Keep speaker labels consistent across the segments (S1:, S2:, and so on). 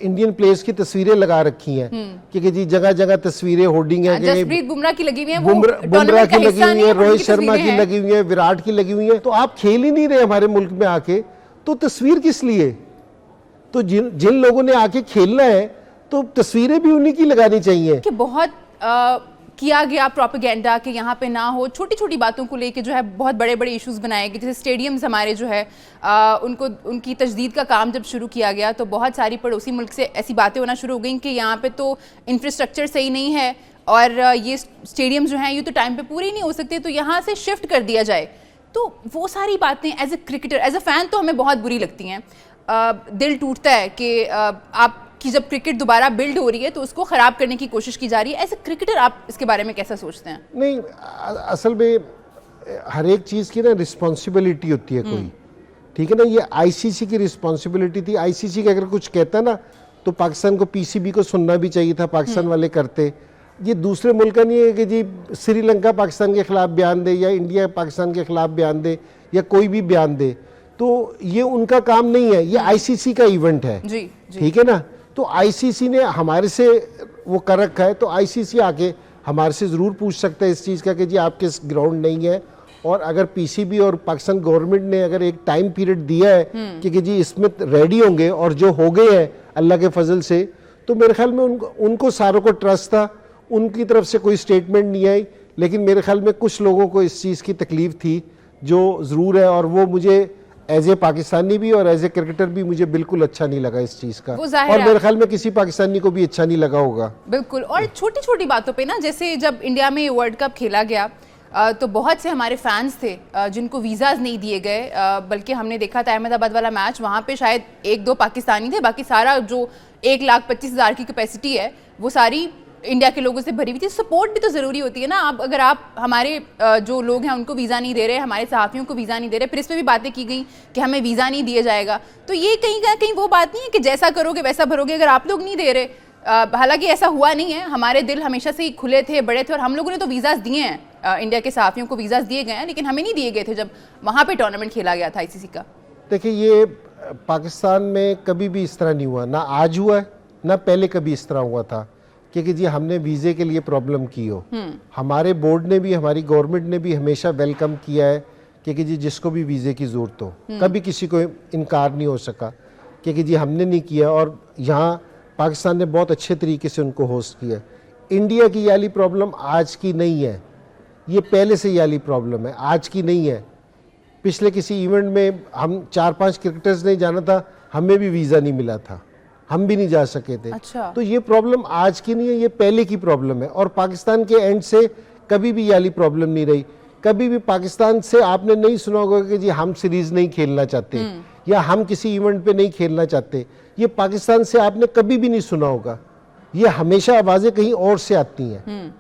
S1: Indian players की तस्वीरें लगा रखी हैं कि जी जगह जगह तस्वीरें होर्डिंग है,
S2: जसप्रीत बुमराह की लगी हुई है,
S1: बुमराह की लगी हुई है, रोहित शर्मा की लगी हुई है, विराट की लगी हुई है। तो आप खेल ही नहीं रहे हमारे मुल्क में आके, तो तस्वीर किस लिए? तो जिन लोगों ने आके खेलना है तो तस्वीरें भी उन्हीं की लगानी चाहिए।
S2: कि बहुत किया गया प्रोपेगेंडा कि यहाँ पे ना हो, छोटी छोटी बातों को लेके जो है बहुत बड़े बड़े इश्यूज बनाए गए। जैसे स्टेडियम्स हमारे जो है उनकी तजदीद का काम जब शुरू किया गया तो बहुत सारी पड़ोसी मुल्क से ऐसी बातें होना शुरू हो गई कि यहाँ पे तो इंफ्रास्ट्रक्चर सही नहीं है और ये स्टेडियम जो हैं ये तो टाइम पे पूरे ही नहीं हो सकते, तो यहाँ से शिफ्ट कर दिया जाए। तो वो सारी बातें as a cricketer, as a fan तो हमें बहुत बुरी लगती हैं। दिल टूटता है कि आप कि जब क्रिकेट दोबारा बिल्ड हो रही है तो उसको ख़राब करने की कोशिश की जा रही है। एज ए क्रिकेटर आप इसके बारे में कैसा सोचते हैं?
S1: नहीं, असल में हर एक चीज़ की ना रिस्पॉन्सिबिलिटी होती है कोई, ठीक है ना। ये आईसीसी की रिस्पॉन्सिबिलिटी थी। आईसीसी का अगर कुछ कहता ना तो पाकिस्तान को, पीसीबी को सुनना भी चाहिए था, पाकिस्तान वाले करते। ये दूसरे मुल्क का नहीं है कि जी श्रीलंका पाकिस्तान के खिलाफ बयान दे या इंडिया पाकिस्तान के खिलाफ बयान दे या कोई भी बयान दे, तो ये उनका काम नहीं है, ये आईसीसी का इवेंट है, ठीक है ना। तो आईसीसी ने हमारे से वो कर रखा है, तो आईसीसी आके हमारे से ज़रूर पूछ सकता है इस चीज़ का कि जी आपके ग्राउंड नहीं है। और अगर पीसीबी और पाकिस्तान गवर्नमेंट ने अगर एक टाइम पीरियड दिया है कि जी इसमें रेडी होंगे और जो हो गए हैं अल्लाह के फजल से, तो मेरे ख्याल में उनको सारों को ट्रस्ट था, उनकी तरफ से कोई स्टेटमेंट नहीं आई। लेकिन मेरे ख्याल में कुछ लोगों को इस चीज़ की तकलीफ़ थी जो ज़रूर है, और वो मुझे एज ए पाकिस्तानी भी और एज ए क्रिकेटर भी मुझे बिल्कुल अच्छा नहीं लगा इस चीज़ का, और मेरे ख्याल में किसी पाकिस्तानी को भी अच्छा नहीं लगा होगा।
S2: बिल्कुल। और छोटी छोटी बातों पे ना, जैसे जब इंडिया में वर्ल्ड कप खेला गया तो बहुत से हमारे फैंस थे जिनको वीज़ाज नहीं दिए गए, बल्कि हमने देखा था अहमदाबाद वाला मैच, वहाँ पे शायद 1-2 पाकिस्तानी थे, बाकी सारा जो 1,25,000 की कैपेसिटी है वो सारी इंडिया के लोगों से भरी हुई थी। सपोर्ट भी तो ज़रूरी होती है ना। अब अगर आप हमारे जो लोग हैं उनको वीज़ा नहीं दे रहे, हमारे सहाफ़ियों को वीज़ा नहीं दे रहे, फिर इस पर भी बातें की गई कि हमें वीज़ा नहीं दिया जाएगा, तो ये कहीं ना कहीं वो बात नहीं है कि जैसा करोगे वैसा भरोगे। अगर आप लोग नहीं दे रहे, हालांकि ऐसा हुआ नहीं है, हमारे दिल हमेशा से ही खुले थे, बड़े थे, और हम लोगों ने तो वीज़ाज दिए हैं, इंडिया के सहाफ़ियों को वीज़ाज दिए गए हैं, लेकिन हमें नहीं दिए गए थे जब वहाँ पर टूर्नामेंट खेला गया था आईसीसी का।
S1: देखिए, ये पाकिस्तान में कभी भी इस तरह नहीं हुआ, ना आज हुआ है ना पहले कभी इस तरह हुआ था कि जी हमने वीज़े के लिए प्रॉब्लम की हो। हमारे बोर्ड ने भी, हमारी गवर्नमेंट ने भी हमेशा वेलकम किया है कि जी जिसको भी वीज़े की ज़रूरत हो, कभी किसी को इनकार नहीं हो सका कि जी हमने नहीं किया। और यहाँ पाकिस्तान ने बहुत अच्छे तरीके से उनको होस्ट किया। इंडिया की ये वाली प्रॉब्लम आज की नहीं है, ये पहले से ये वाली प्रॉब्लम है, आज की नहीं है। पिछले किसी इवेंट में हम 4-5 क्रिकेटर्स ने जाना था, हमें भी वीज़ा नहीं मिला था, हम भी नहीं जा सके थे।
S2: अच्छा।
S1: तो ये प्रॉब्लम आज की नहीं है, ये पहले की प्रॉब्लम है। और पाकिस्तान के एंड से कभी भी ये वाली प्रॉब्लम नहीं रही। कभी भी पाकिस्तान से आपने नहीं सुना होगा कि जी हम सीरीज नहीं खेलना चाहते या हम किसी इवेंट पे नहीं खेलना चाहते। ये पाकिस्तान से आपने कभी भी नहीं सुना होगा। ये हमेशा आवाज़ें कहीं और से आती हैं,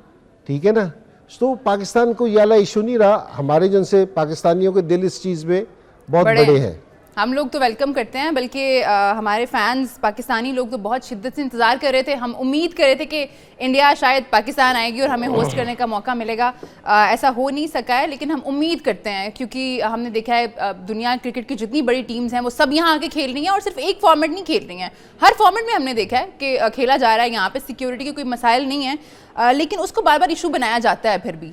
S1: ठीक है ना। तो पाकिस्तान को ये वाला इशू नहीं रहा। हमारे जन से पाकिस्तानियों के दिल इस चीज़ में बहुत बड़े हैं।
S2: हम लोग तो वेलकम करते हैं, बल्कि हमारे फैंस पाकिस्तानी लोग तो बहुत शिद्दत से इंतज़ार कर रहे थे। हम उम्मीद कर रहे थे कि इंडिया शायद पाकिस्तान आएगी और हमें होस्ट करने का मौका मिलेगा। ऐसा हो नहीं सका है, लेकिन हम उम्मीद करते हैं, क्योंकि हमने देखा है दुनिया क्रिकेट की जितनी बड़ी टीम्स हैं वो सब यहाँ आके खेल रही हैं, और सिर्फ एक फॉर्मेट नहीं खेल रही हैं, हर फॉर्मेट में हमने देखा है कि खेला जा रहा है। यहाँ पर सिक्योरिटी के कोई मसाइल नहीं है, लेकिन उसको बार बार इशू बनाया जाता है। फिर भी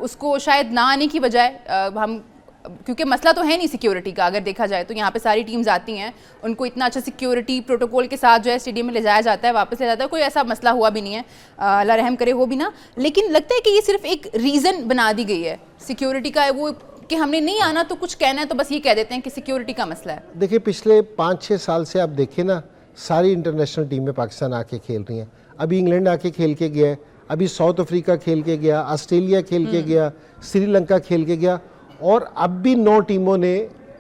S2: उसको शायद ना आने की बजाय हम, क्योंकि मसला तो है नहीं सिक्योरिटी का, अगर देखा जाए तो यहाँ पे सारी टीम्स आती हैं, उनको इतना अच्छा सिक्योरिटी प्रोटोकॉल के साथ जो है स्टेडियम में ले जाया जाता है, वापस ले जाता है, कोई ऐसा मसला हुआ भी नहीं है, अल्लाह रहम करे हो भी ना। लेकिन लगता है कि ये सिर्फ एक रीज़न बना दी गई है सिक्योरिटी का, वो कि हमने नहीं आना तो कुछ कहना है तो बस ये कह देते हैं कि सिक्योरिटी का मसला है।
S1: देखिए, पिछले 5-6 साल से आप देखें ना, सारी इंटरनेशनल टीमें पाकिस्तान आके खेल रही हैं। अभी इंग्लैंड आके खेल के गया, अभी साउथ अफ्रीका खेल के गया, ऑस्ट्रेलिया खेल के गया, श्रीलंका खेल के गया, और अब भी 9 टीमों ने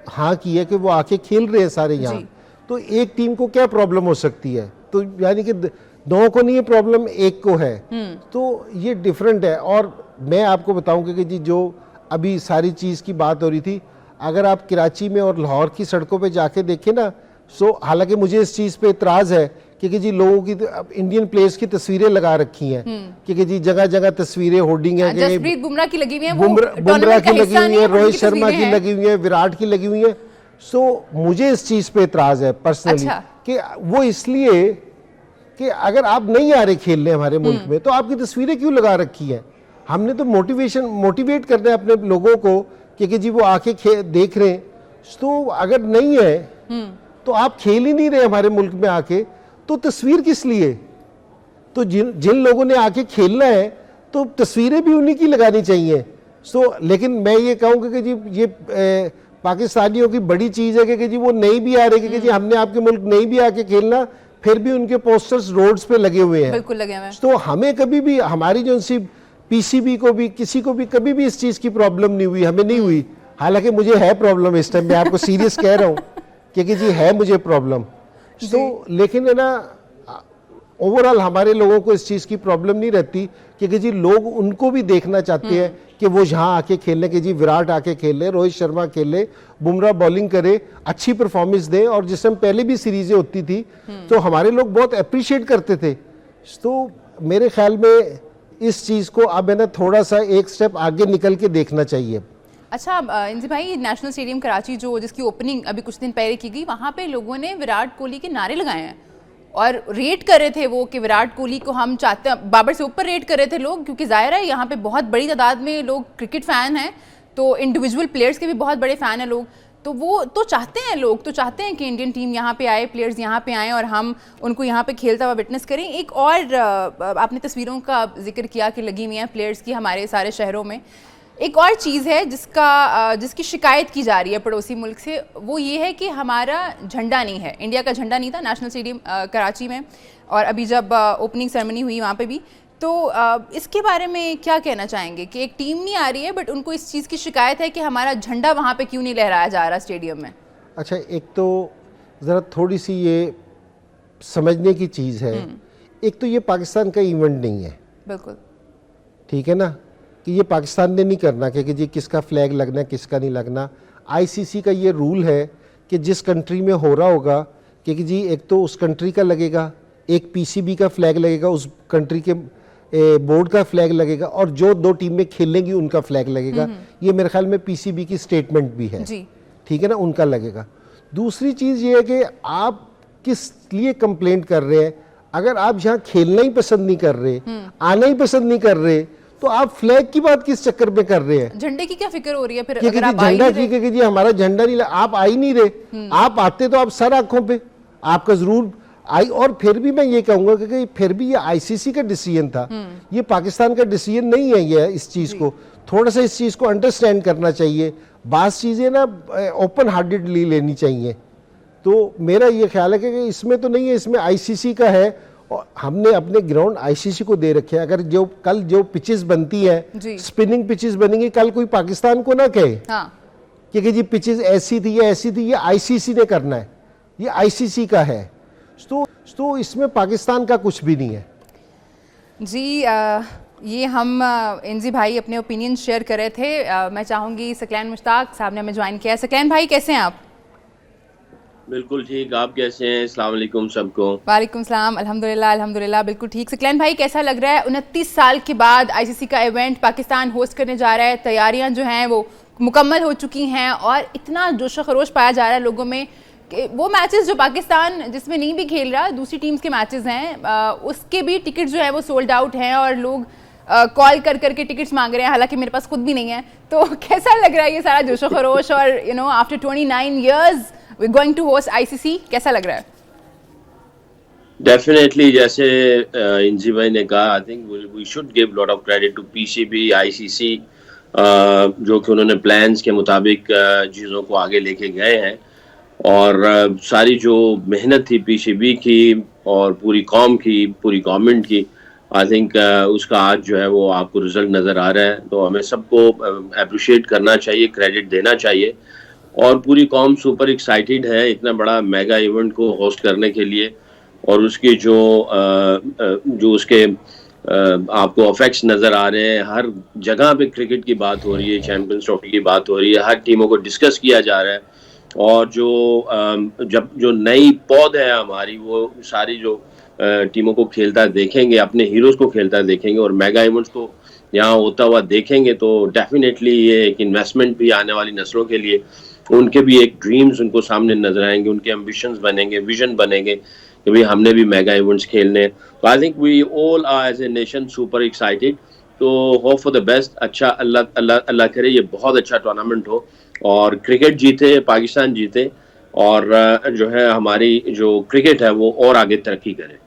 S1: हाँ की है कि वो आके खेल रहे हैं सारे यहाँ। तो एक टीम को क्या प्रॉब्लम हो सकती है? तो यानी कि 9 को नहीं है प्रॉब्लम, एक को है। तो ये डिफरेंट है। और मैं आपको बताऊं कि जी जो अभी सारी चीज़ की बात हो रही थी, अगर आप कराची में और लाहौर की सड़कों पे जाके देखें ना, सो हालांकि मुझे इस चीज़ पे इतराज़ है कि जी लोगों की इंडियन प्लेयर्स की तस्वीरें लगा रखी हैं कि जी जगह जगह तस्वीरें होर्डिंग है,
S2: जसप्रीत बुमराह की लगी हुई है,
S1: बुमराह की लगी हुई है, रोहित शर्मा की लगी हुई है, विराट की लगी हुई है। सो मुझे इस चीज़ पे इतराज़ है पर्सनली कि वो इसलिए कि अगर आप नहीं आ रहे खेलने हमारे मुल्क में तो आपकी तस्वीरें क्यों लगा रखी हैं। हमने तो मोटिवेट करना है अपने लोगों को कि जी वो आके देख रहे हैं। तो अगर नहीं है तो आप खेल ही नहीं रहे हमारे मुल्क में आके, तो तस्वीर किस लिए। तो जिन लोगों ने आके खेलना है तो तस्वीरें भी उन्हीं की लगानी चाहिए। लेकिन मैं ये कहूँगा कि जी ये पाकिस्तानियों की बड़ी चीज़ है कि जी वो नहीं भी आ रहे कि जी हमने आपके मुल्क नहीं भी आके खेलना, फिर भी उनके पोस्टर्स रोड्स पे लगे हुए हैं।
S2: बिल्कुल लगे हुए हैं।
S1: तो हमें कभी भी हमारी जो सी पीसीबी को भी किसी को भी कभी भी इस चीज़ की प्रॉब्लम नहीं हुई, हमें नहीं हुई। हालांकि मुझे है प्रॉब्लम इस टाइम, मैं आपको सीरियस कह रहा हूँ कि जी है मुझे प्रॉब्लम। तो लेकिन है ना, ओवरऑल हमारे लोगों को इस चीज़ की प्रॉब्लम नहीं रहती कि जी लोग उनको भी देखना चाहते हैं कि वो यहाँ आके खेलने के जी विराट आके खेले, रोहित शर्मा खेले, बुमराह बॉलिंग करे, अच्छी परफॉर्मेंस दें। और जिस टाइम पहले भी सीरीजें होती थी तो हमारे लोग बहुत अप्रिशिएट करते थे। तो मेरे ख्याल में इस चीज़ को अब है ना थोड़ा सा एक स्टेप आगे निकल के देखना चाहिए।
S2: अच्छा इंजी भाई, नेशनल स्टेडियम कराची जिसकी ओपनिंग अभी कुछ दिन पहले की गई, वहाँ पे लोगों ने विराट कोहली के नारे लगाए हैं और रेट कर रहे थे वो कि विराट कोहली को हम चाहते हैं। बाबर से ऊपर रेट कर रहे थे लोग, क्योंकि जाहिर है यहाँ पे बहुत बड़ी तादाद में लोग क्रिकेट फ़ैन हैं, तो इंडिविजुअल प्लेयर्स के भी बहुत बड़े फ़ैन हैं लोग। तो वो तो चाहते हैं, लोग तो चाहते हैं कि इंडियन टीम यहाँ पे आए, प्लेयर्स यहाँ पे आएँ और हम उनको यहाँ पे खेलता हुआ विटनेस करें। एक और आपने तस्वीरों का जिक्र किया कि लगी हुई हैं प्लेयर्स की हमारे सारे शहरों में। एक और चीज़ है जिसकी शिकायत की जा रही है पड़ोसी मुल्क से, वो ये है कि हमारा झंडा नहीं है, इंडिया का झंडा नहीं था नेशनल स्टेडियम कराची में, और अभी जब ओपनिंग सेरेमनी हुई वहाँ पे भी। तो इसके बारे में क्या कहना चाहेंगे कि एक टीम नहीं आ रही है बट उनको इस चीज़ की शिकायत है कि हमारा झंडा वहाँ पे क्यों नहीं लहराया जा रहा स्टेडियम में।
S1: अच्छा, एक तो ज़रा थोड़ी सी ये समझने की चीज़ है, एक तो ये पाकिस्तान का इवेंट नहीं है,
S2: बिल्कुल
S1: ठीक है ना, कि ये पाकिस्तान ने नहीं करना कि जी किसका फ्लैग लगना है किसका नहीं लगना। आईसीसी का ये रूल है कि जिस कंट्री में हो रहा होगा कि जी एक तो उस कंट्री का लगेगा, एक पीसीबी का फ्लैग लगेगा, उस कंट्री के बोर्ड का फ्लैग लगेगा, और जो दो टीमें खेलेंगी उनका फ्लैग लगेगा। ये मेरे ख्याल में पीसीबी की स्टेटमेंट भी है, ठीक है ना, उनका लगेगा। दूसरी चीज़ ये है कि आप किस लिए कंप्लेंट कर रहे हैं। अगर आप यहाँ खेलना ही पसंद नहीं कर रहे, आना ही पसंद नहीं कर रहे, तो आप फ्लैग की बात किस चक्कर में कर रहे हैं।
S2: झंडे की क्या फिक्र हो रही है फिर?
S1: अगर आप झंडा ठीक है कि जी हमारा झंडा नहीं, आप आ ही नहीं रहे। आप आते तो आप सर आंखों पे आपका जरूर आई। और फिर भी मैं ये कहूंगा कि फिर भी ये आईसीसी का डिसीजन था, ये पाकिस्तान का डिसीजन नहीं है। ये इस चीज को थोड़ा सा इस चीज को अंडरस्टैंड करना चाहिए। बात चीजें ना ओपन हार्टेडली लेनी चाहिए। तो मेरा ये ख्याल है कि इसमें तो नहीं है, इसमें आईसीसी का है और हमने अपने ग्राउंड आईसीसी को दे रखे हैं। अगर कल जो पिचेस बनती है, स्पिनिंग पिचेस बनेंगी, कल कोई पाकिस्तान को ना कहे कि जी पिचेस ऐसी थी या ऐसी थी, ये आईसीसी ने करना है, ये आईसीसी का है। तो इसमें पाकिस्तान का कुछ भी नहीं है
S2: जी। ये हम इंजी भाई अपने ओपिनियन शेयर कर रहे थे। मैं चाहूँगी सकलैन मुश्ताक साहब ने हमें ज्वाइन किया। सकलैन भाई कैसे हैं आप?
S3: बिल्कुल ठीक, आप कैसे हैं? अस्सलाम वालेकुम सबको।
S2: वालेकुम सलाम, अल्हम्दुलिल्लाह अल्हम्दुलिल्लाह बिल्कुल ठीक। सकलैन भाई कैसा लग रहा है 29 साल के बाद आईसीसी का इवेंट पाकिस्तान होस्ट करने जा रहा है? तैयारियां जो हैं वो मुकम्मल हो चुकी हैं और इतना जोशो खरोश पाया जा रहा है लोगों में। वो मैचेस जो पाकिस्तान जिसमें नहीं भी खेल रहा, दूसरी टीम्स के मैचेस हैं, उसके भी टिकट जो है वो सोल्ड आउट हैं और लोग कॉल कर करके टिकट्स मांग रहे हैं, हालांकि मेरे पास खुद भी नहीं है। तो कैसा लग रहा है ये सारा जोशो खरोश? और after 29 years we're going to host ICC, कैसा लग रहा है?
S3: डेफिनेटली, जैसे इंजी भाई ने कहा, I think we should give lot of credit to PCB, ICC, जो कि उन्होंने प्लान्स के मुताबिक चीज़ों को आगे लेके गए हैं। और सारी जो मेहनत थी पीसीबी की और पूरी कौम की, पूरी गवर्नमेंट की, आई थिंक उसका आज जो है वो आपको रिजल्ट नज़र आ रहा है। तो हमें सबको अप्रिशिएट करना चाहिए, क्रेडिट देना चाहिए। और पूरी कौम सुपर एक्साइटेड है इतना बड़ा मेगा इवेंट को होस्ट करने के लिए। और उसके जो उसके आपको इफेक्ट्स नज़र आ रहे हैं, हर जगह पे क्रिकेट की बात हो रही है, चैंपियंस ट्रॉफी की बात हो रही है, हर टीमों को डिस्कस किया जा रहा है। और जो नई पौध है हमारी, वो सारी जो टीमों को खेलता देखेंगे, अपने हीरोज़ को खेलता देखेंगे और मेगा इवेंट्स को यहाँ होता हुआ देखेंगे, तो डेफिनेटली ये एक इन्वेस्टमेंट भी आने वाली नस्लों के लिए उनके भी एक ड्रीम्स उनको सामने नजर आएंगे, उनके एम्बिशंस बनेंगे, विजन बनेंगे कि भाई हमने भी मेगा इवेंट्स खेलने। तो I think we all are as a nation super excited. तो होप फॉर द बेस्ट। अच्छा, अल्लाह अल्लाह अल्लाह करे ये बहुत अच्छा टूर्नामेंट हो और क्रिकेट जीते, पाकिस्तान जीते और जो है हमारी जो क्रिकेट है वो और आगे तरक्की करे।